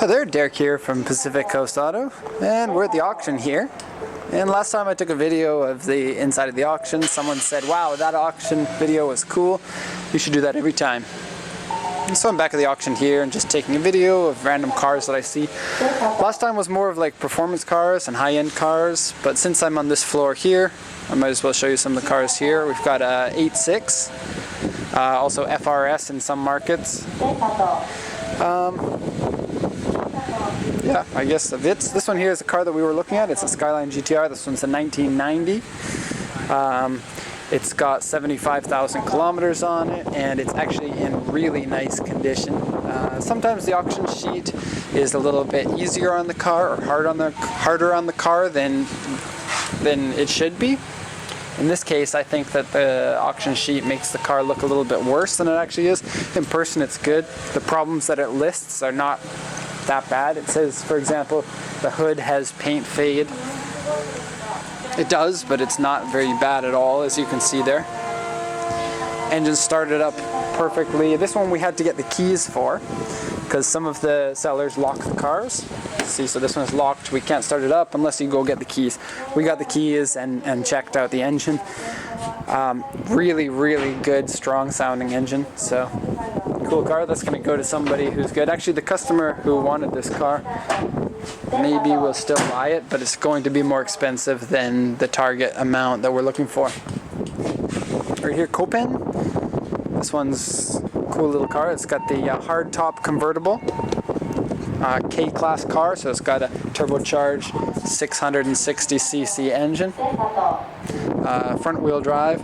Hi there, Derek here from Pacific Coast Auto, and we're at the auction here. And last time I took a video of the inside of the auction, someone said, wow, that auction video was cool, you should do that every time. And so I'm back at the auction here and just taking a video of random cars that I see. Last time was more of like performance cars and high-end cars, but since I'm on this floor here, I might as well show you some of the cars here. We've got a 8.6, also FRS in some markets. Yeah, I guess the Vitz. This one here is a car that we were looking at. It's a Skyline GTR. This one's a 1990. It's got 75,000 kilometers on it, and it's actually in really nice condition. Sometimes the auction sheet is a little bit easier on the car or harder on the car than it should be. In this case, I think that the auction sheet makes the car look a little bit worse than it actually is. In person, it's good. The problems that it lists are not that bad. It says, for example, the hood has paint fade. It does, but it's not very bad at all, as you can see there. Engine started up perfectly. This one we had to get the keys for, because some of the sellers lock the cars. See, so this one's locked. We can't start it up unless you go get the keys. We got the keys and checked out the engine. Really, really good, strong sounding engine. So, cool car. That's going to go to somebody who's good. Actually, the customer who wanted this car maybe will still buy it, but it's going to be more expensive than the target amount that we're looking for. Right here, Copen. This one's a cool little car. It's got the hard top convertible. K-class car, so it's got a turbocharged 660cc engine. Front wheel drive.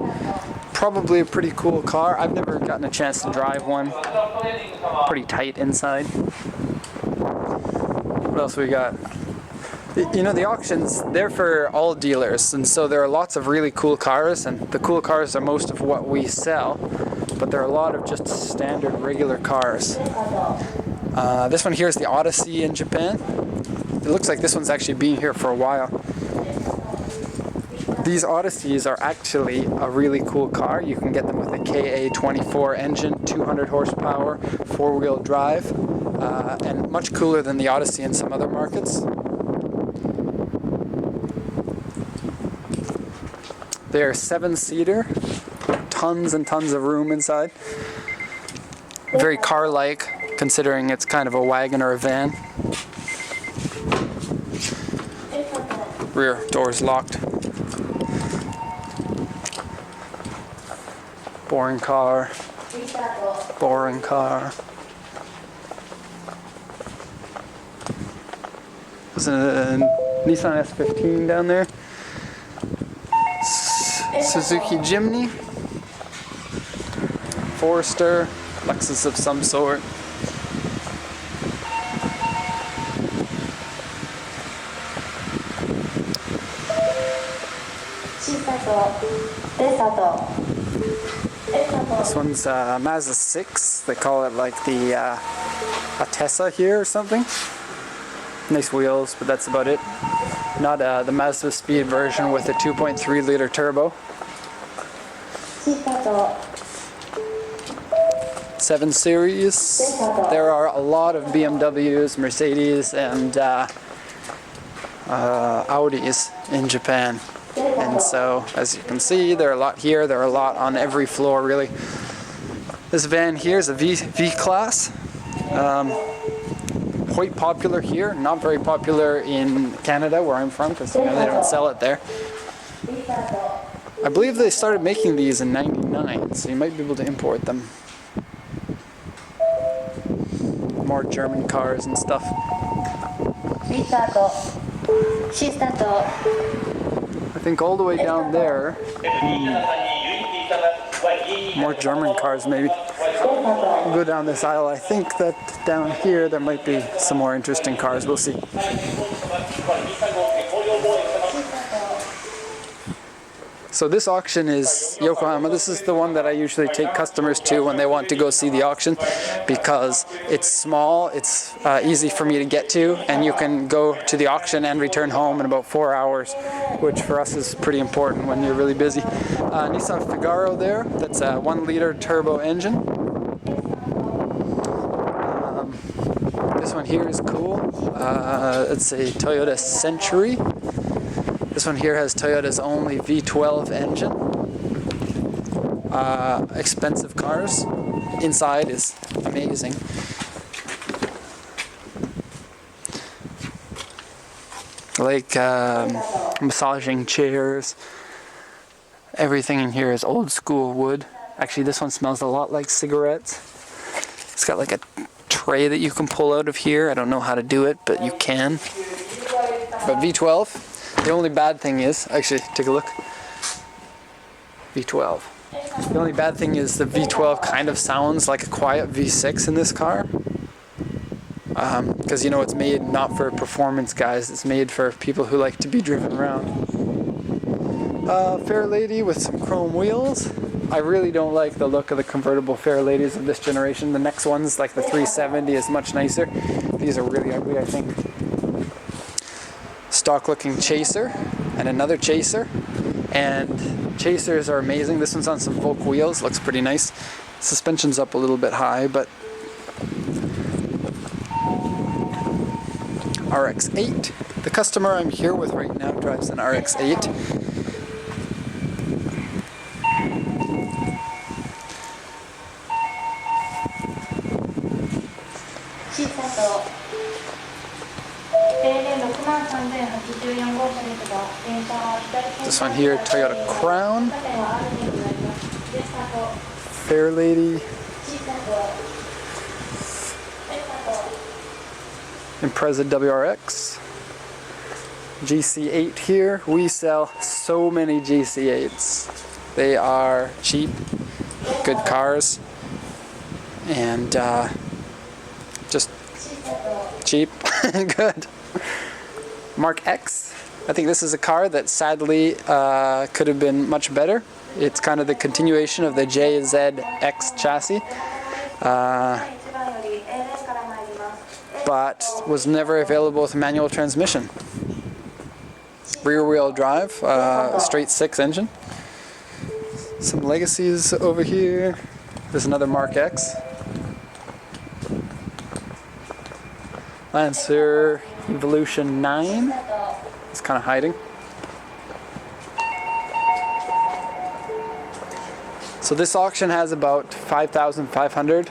Probably a pretty cool car. I've never gotten a chance to drive one. Pretty tight inside. What else we got? You know, the auctions, they're for all dealers, and so there are lots of really cool cars, and the cool cars are most of what we sell, but there are a lot of just standard regular cars. This one here is the Odyssey in Japan. It looks like this one's actually been here for a while. These Odysseys are actually a really cool car. You can get them with a KA24 engine, 200 horsepower, four-wheel drive, and much cooler than the Odyssey in some other markets. They're 7-seater, tons and tons of room inside. Very car-like, considering it's kind of a wagon or a van. Rear door's locked. Boring car. Boring car. There's a Nissan S15 down there. Suzuki Jimny. Forester. Lexus of some sort. This one's a Mazda 6. They call it like the Atessa here or something. Nice wheels, but that's about it. Not the Mazda Speed version with a 2.3 liter turbo. 7 Series. There are a lot of BMWs, Mercedes, and Audis in Japan. And so, as you can see, there are a lot here. There are a lot on every floor, really. This van here is a V-Class. Quite popular here. Not very popular in Canada, where I'm from, because they don't sell it there. I believe they started making these in '99, so you might be able to import them. More German cars and stuff. I think all the way down there, more German cars maybe. We'll go down this aisle. I think that down here there might be some more interesting cars. We'll see. So this auction is Yokohama. This is the one that I usually take customers to when they want to go see the auction, because it's small, it's easy for me to get to, and you can go to the auction and return home in about 4 hours, which for us is pretty important when you're really busy. Nissan Figaro there, that's a 1 liter turbo engine. This one here is cool. It's a Toyota Century. This one here has Toyota's only V12 engine. Expensive cars. Inside is amazing. Like massaging chairs. Everything in here is old school wood. Actually, this one smells a lot like cigarettes. It's got like a tray that you can pull out of here. I don't know how to do it, but you can. But V12, the only bad thing is, actually, take a look. V12. The only bad thing is the V12 kind of sounds like a quiet V6 in this car. Because you know it's made not for performance guys, it's made for people who like to be driven around. Fair Lady with some chrome wheels. I really don't like the look of the convertible Fair Ladies of this generation. The next ones, like the 370, is much nicer. These are really ugly, I think. Stock looking Chaser and another Chaser. And Chasers are amazing. This one's on some Volk wheels, looks pretty nice. Suspension's up a little bit high, but RX-8. The customer I'm here with right now drives an RX-8. This one here, Toyota Crown. Fair Lady. Impreza WRX. GC8 here. We sell so many GC8s. They are cheap, good cars, and just cheap, good. Mark X. I think this is a car that sadly could have been much better. It's kind of the continuation of the JZX chassis, but was never available with a manual transmission. Rear wheel drive, straight 6 engine. Some legacies over here. There's another Mark X. Lancer Evolution 9. It's kind of hiding. So this auction has about 5,500,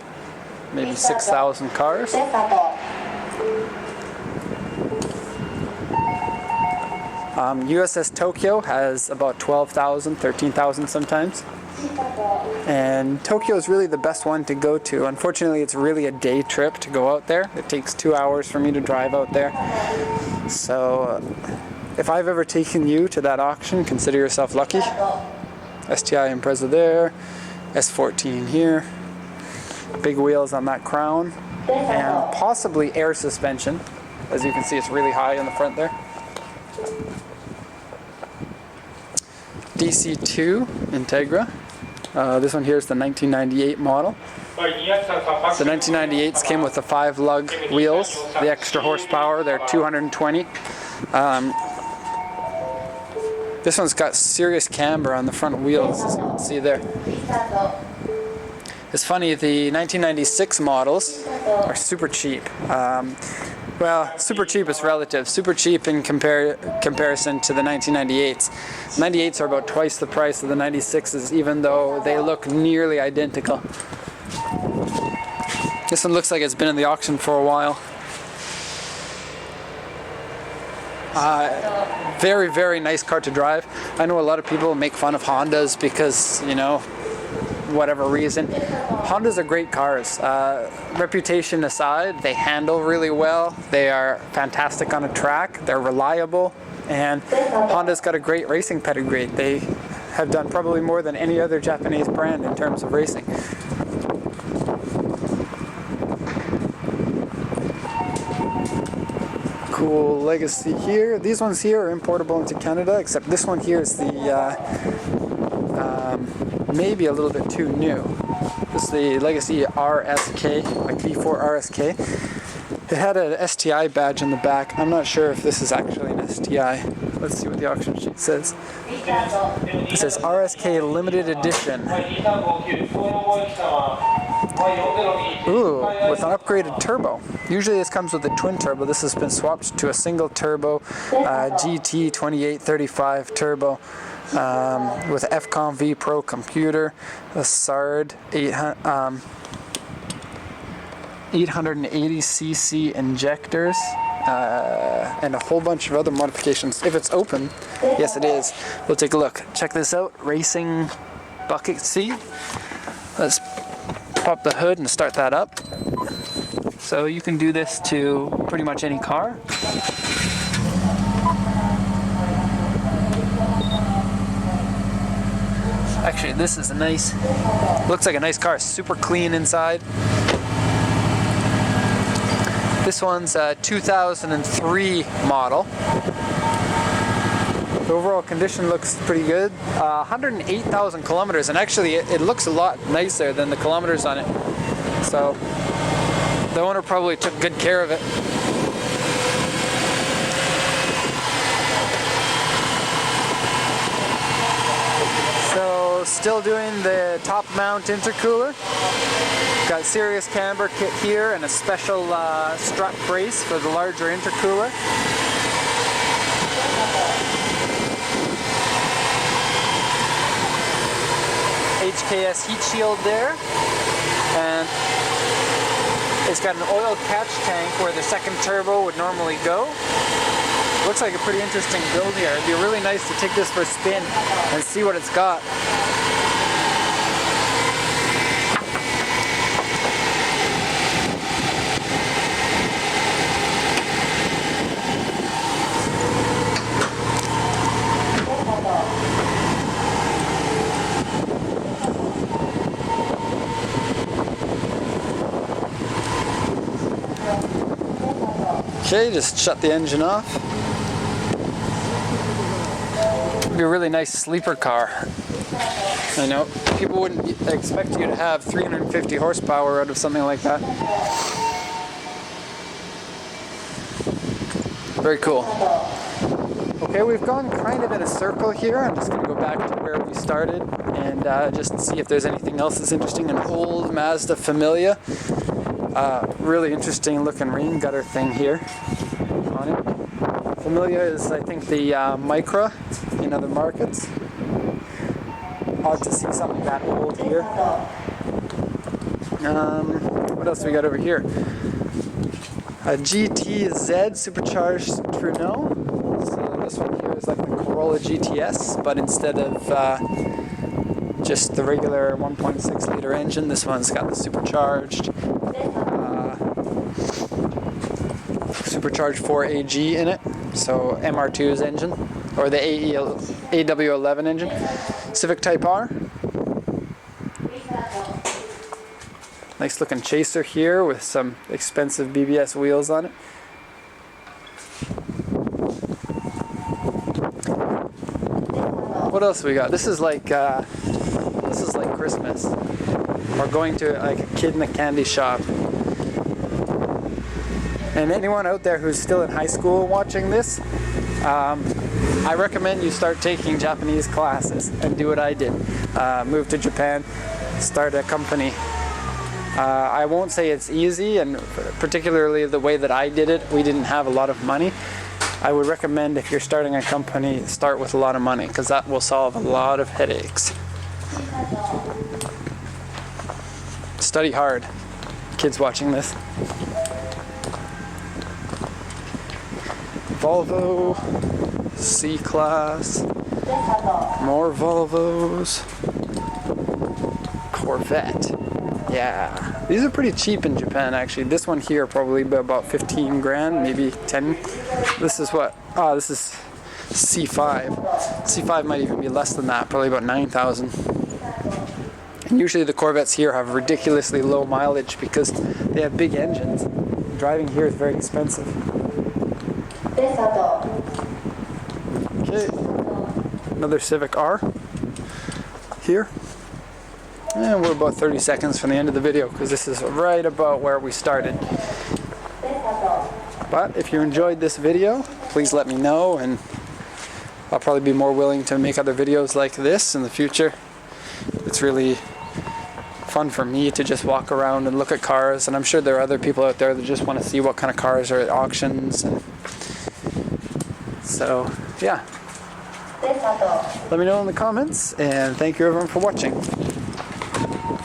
maybe 6,000 cars. USS Tokyo has about 12,000, 13,000 sometimes. And Tokyo is really the best one to go to. Unfortunately, it's really a day trip to go out there. It takes 2 hours for me to drive out there. So if I've ever taken you to that auction, consider yourself lucky. STI Impreza there, S14 here, big wheels on that Crown, and possibly air suspension. As you can see, it's really high in the front there. DC2 Integra. This one here is the 1998 model. The 1998s came with the 5-lug wheels, the extra horsepower. They're 220. This one's got serious camber on the front wheels, as you can see there. It's funny, the 1996 models are super cheap. Well, super cheap is relative. Super cheap in comparison to the 1998s. 98s are about twice the price of the 96s, even though they look nearly identical. This one looks like it's been in the auction for a while. Very, very nice car to drive. I know a lot of people make fun of Hondas because, you know, whatever reason. Hondas are great cars. Reputation aside, they handle really well. They are fantastic on a track. They're reliable. And Honda's got a great racing pedigree. They have done probably more than any other Japanese brand in terms of racing. Cool legacy here. These ones here are importable into Canada, except this one here is the maybe a little bit too new. This is the Legacy RSK, like V4 RSK. It had an STI badge in the back. I'm not sure if this is actually an STI. Let's see what the auction sheet says. It says RSK Limited Edition. Ooh, with an upgraded turbo. Usually this comes with a twin turbo. This has been swapped to a single turbo GT 2835 turbo with FCOM V Pro computer, a SARD 880cc injectors, and a whole bunch of other modifications. If it's open, yes it is. We'll take a look. Check this out, racing bucket seat. Let's pop the hood and start that up. So you can do this to pretty much any car. Actually, this is a nice, looks like a nice car, super clean inside. This one's a 2003 model. The overall condition looks pretty good. 108,000 kilometers, and actually it looks a lot nicer than the kilometers on it. So the owner probably took good care of it. So still doing the top mount intercooler. Got serious camber kit here and a special strut brace for the larger intercooler. HKS heat shield there, and it's got an oil catch tank where the second turbo would normally go. Looks like a pretty interesting build here. It'd be really nice to take this for a spin and see what it's got. Okay, just shut the engine off. It'd be a really nice sleeper car. I know, people wouldn't expect you to have 350 horsepower out of something like that. Very cool. Okay, we've gone kind of in a circle here. I'm just going to go back to where we started and just see if there's anything else that's interesting. An old Mazda Familia. Really interesting looking rain gutter thing here on it. Familia is, I think, the Micra in other markets. Odd to see something that old here. What else we got over here? A GTZ supercharged Trudeau. So this one here is like the Corolla GTS, but instead of just the regular 1.6 liter engine, this one's got the supercharged 4AG in it, so MR2's engine, or the AW11 engine. Civic Type R. Nice looking chaser here with some expensive BBS wheels on it. What else we got? This is like Christmas, or going to like a kid in a candy shop. And anyone out there who's still in high school watching this, I recommend you start taking Japanese classes and do what I did. Move to Japan, start a company. I won't say it's easy, and particularly the way that I did it, we didn't have a lot of money. I would recommend if you're starting a company, start with a lot of money, because that will solve a lot of headaches. Study hard, kids watching this. Volvo, C-Class, more Volvos, Corvette. Yeah, these are pretty cheap in Japan actually. This one here probably about 15 grand, maybe 10. This is what? Oh, this is C5. C5 might even be less than that, probably about 9,000. And usually the Corvettes here have ridiculously low mileage because they have big engines. Driving here is very expensive. Okay, another Civic R here. And we're about 30 seconds from the end of the video because this is right about where we started. But if you enjoyed this video, please let me know, and I'll probably be more willing to make other videos like this in the future. It's really fun for me to just walk around and look at cars, and I'm sure there are other people out there that just want to see what kind of cars are at auctions. And so, yeah. Let me know in the comments, and thank you everyone for watching.